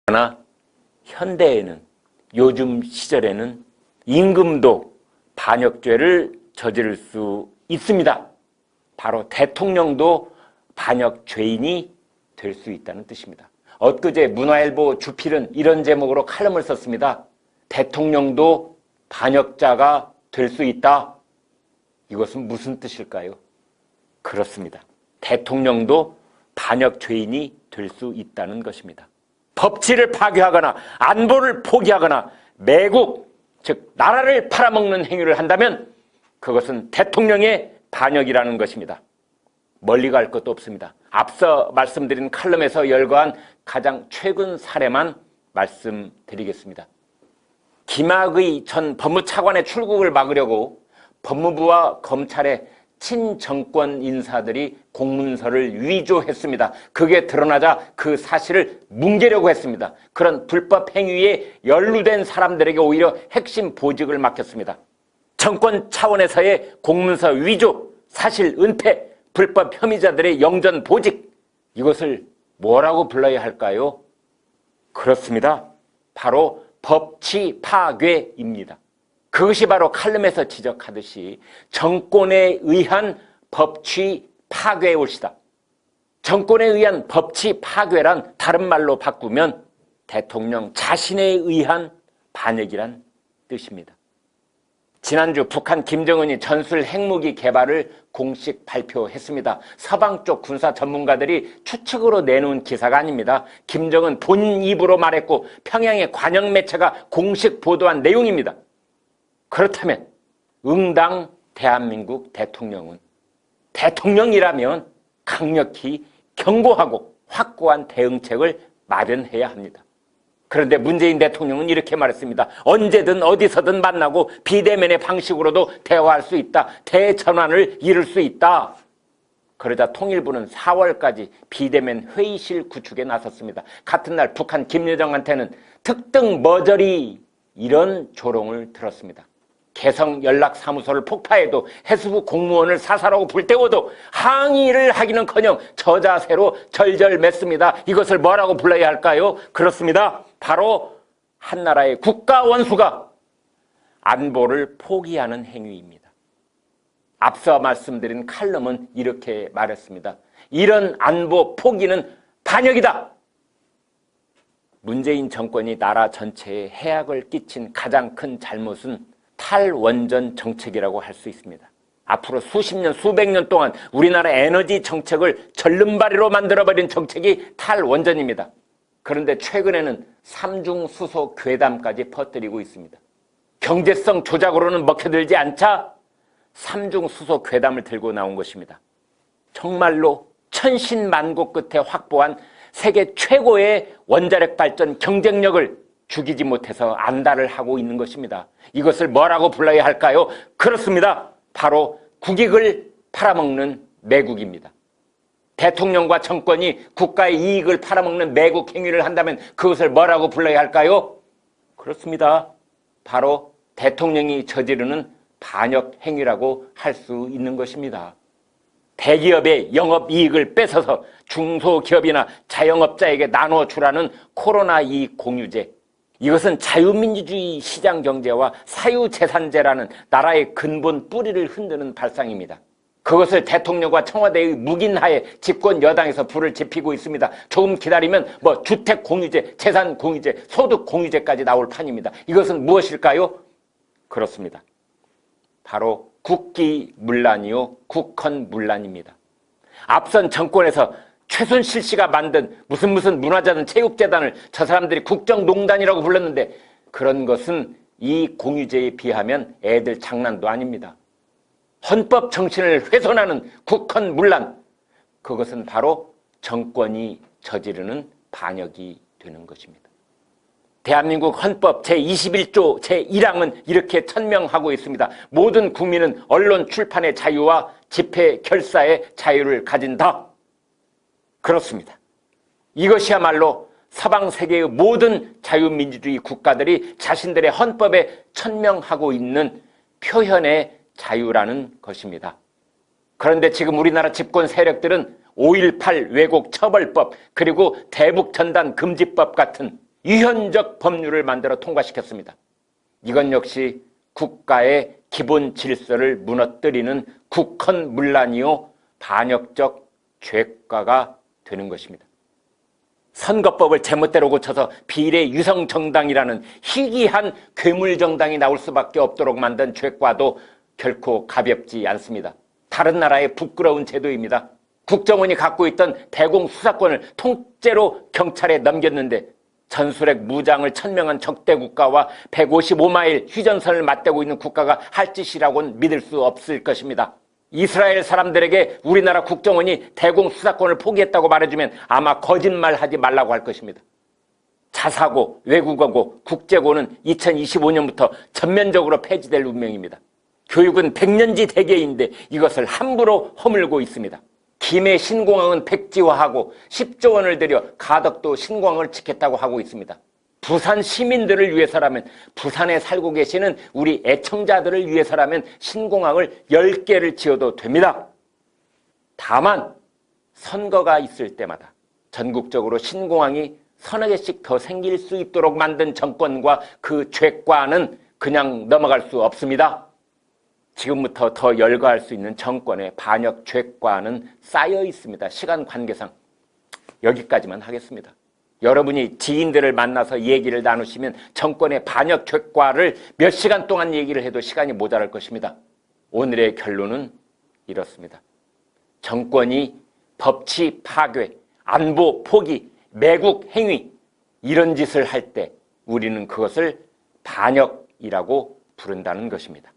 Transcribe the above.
그러나 현대에는, 요즘 시절에는 임금도 반역죄를 저지를 수 있습니다. 바로 대통령도 반역죄인이 될 수 있다는 뜻입니다. 엊그제 문화일보 주필은 이런 제목으로 칼럼을 썼습니다. 대통령도 반역자가 될 수 있다. 이것은 무슨 뜻일까요? 그렇습니다. 대통령도 반역죄인이 될 수 있다는 것입니다. 법치를 파괴하거나 안보를 포기하거나 매국, 즉 나라를 팔아먹는 행위를 한다면 그것은 대통령의 반역이라는 것입니다. 멀리 갈 것도 없습니다. 앞서 말씀드린 칼럼에서 열거한 가장 최근 사례만 말씀드리겠습니다. 김학의 전 법무차관의 출국을 막으려고 법무부와 검찰의 친정권 인사들이 공문서를 위조했습니다. 그게 드러나자 그 사실을 뭉개려고 했습니다. 그런 불법 행위에 연루된 사람들에게 오히려 핵심 보직을 맡겼습니다. 정권 차원에서의 공문서 위조, 사실 은폐, 불법 혐의자들의 영전 보직, 이것을 뭐라고 불러야 할까요? 그렇습니다. 바로 법치 파괴입니다. 그것이 바로 칼럼에서 지적하듯이 정권에 의한 법치 파괴의 올시다. 정권에 의한 법치 파괴란 다른 말로 바꾸면 대통령 자신에 의한 반역이란 뜻입니다. 지난주 북한 김정은이 전술 핵무기 개발을 공식 발표했습니다. 서방 쪽 군사 전문가들이 추측으로 내놓은 기사가 아닙니다. 김정은 본인 입으로 말했고 평양의 관영 매체가 공식 보도한 내용입니다. 그렇다면 응당 대한민국 대통령은 대통령이라면 강력히 경고하고 확고한 대응책을 마련해야 합니다. 그런데 문재인 대통령은 이렇게 말했습니다. 언제든 어디서든 만나고 비대면의 방식으로도 대화할 수 있다. 대전환을 이룰 수 있다. 그러자 통일부는 4월까지 비대면 회의실 구축에 나섰습니다. 같은 날 북한 김여정한테는 특등 머저리 이런 조롱을 들었습니다. 개성 연락사무소를 폭파해도 해수부 공무원을 사살하고 불태워도 항의를 하기는커녕 저자세로 절절맸습니다. 이것을 뭐라고 불러야 할까요? 그렇습니다. 바로 한 나라의 국가원수가 안보를 포기하는 행위입니다. 앞서 말씀드린 칼럼은 이렇게 말했습니다. 이런 안보 포기는 반역이다. 문재인 정권이 나라 전체에 해악을 끼친 가장 큰 잘못은 탈원전 정책이라고 할 수 있습니다. 앞으로 수십 년, 수백 년 동안 우리나라 에너지 정책을 절름발이로 만들어버린 정책이 탈원전입니다. 그런데 최근에는 삼중수소 괴담까지 퍼뜨리고 있습니다. 경제성 조작으로는 먹혀들지 않자 삼중수소 괴담을 들고 나온 것입니다. 정말로 천신만고 끝에 확보한 세계 최고의 원자력 발전 경쟁력을 죽이지 못해서 안달을 하고 있는 것입니다. 이것을 뭐라고 불러야 할까요? 그렇습니다. 바로 국익을 팔아먹는 매국입니다. 대통령과 정권이 국가의 이익을 팔아먹는 매국 행위를 한다면 그것을 뭐라고 불러야 할까요? 그렇습니다. 바로 대통령이 저지르는 반역 행위라고 할 수 있는 것입니다. 대기업의 영업이익을 뺏어서 중소기업이나 자영업자에게 나눠주라는 코로나2 공유제, 이것은 자유민주주의 시장경제와 사유재산제라는 나라의 근본 뿌리를 흔드는 발상입니다. 그것을 대통령과 청와대의 묵인하에 집권 여당에서 불을 지피고 있습니다. 조금 기다리면 주택공유제, 재산공유제, 소득공유제까지 나올 판입니다. 이것은 무엇일까요? 그렇습니다. 바로 국기문란이요 국헌문란입니다. 앞선 정권에서 최순실 씨가 만든 무슨 문화자든 체육재단을 저 사람들이 국정농단이라고 불렀는데 그런 것은 이 공유제에 비하면 애들 장난도 아닙니다. 헌법 정신을 훼손하는 국헌문란, 그것은 바로 정권이 저지르는 반역이 되는 것입니다. 대한민국 헌법 제21조 제1항은 이렇게 천명하고 있습니다. 모든 국민은 언론 출판의 자유와 집회 결사의 자유를 가진다. 그렇습니다. 이것이야말로 서방 세계의 모든 자유민주주의 국가들이 자신들의 헌법에 천명하고 있는 표현의 자유라는 것입니다. 그런데 지금 우리나라 집권 세력들은 5.18 왜곡 처벌법 그리고 대북전단 금지법 같은 유연적 법률을 만들어 통과시켰습니다. 이건 역시 국가의 기본 질서를 무너뜨리는 국헌문란이요 반역적 죄과가 되는 것입니다. 선거법을 제멋대로 고쳐서 비례 유성정당이라는 희귀한 괴물정당이 나올 수밖에 없도록 만든 죄과도 결코 가볍지 않습니다. 다른 나라의 부끄러운 제도입니다. 국정원이 갖고 있던 대공수사권을 통째로 경찰에 넘겼는데 전술핵 무장을 천명한 적대 국가와 155마일 휴전선을 맞대고 있는 국가가 할 짓이라고는 믿을 수 없을 것입니다. 이스라엘 사람들에게 우리나라 국정원이 대공수사권을 포기했다고 말해주면 아마 거짓말하지 말라고 할 것입니다. 자사고, 외국어고, 국제고는 2025년부터 전면적으로 폐지될 운명입니다. 교육은 백년지 대계인데 이것을 함부로 허물고 있습니다. 김해 신공항은 백지화하고 10조 원을 들여 가덕도 신공항을 짓겠다고 하고 있습니다. 부산 시민들을 위해서라면, 부산에 살고 계시는 우리 애청자들을 위해서라면 신공항을 10개를 지어도 됩니다. 다만 선거가 있을 때마다 전국적으로 신공항이 서너 개씩 더 생길 수 있도록 만든 정권과 그 죄과는 그냥 넘어갈 수 없습니다. 지금부터 더 열거할 수 있는 정권의 반역 죄과는 쌓여 있습니다. 시간 관계상 여기까지만 하겠습니다. 여러분이 지인들을 만나서 얘기를 나누시면 정권의 반역 죄과를 몇 시간 동안 얘기를 해도 시간이 모자랄 것입니다. 오늘의 결론은 이렇습니다. 정권이 법치 파괴, 안보 포기, 매국 행위 이런 짓을 할 때 우리는 그것을 반역이라고 부른다는 것입니다.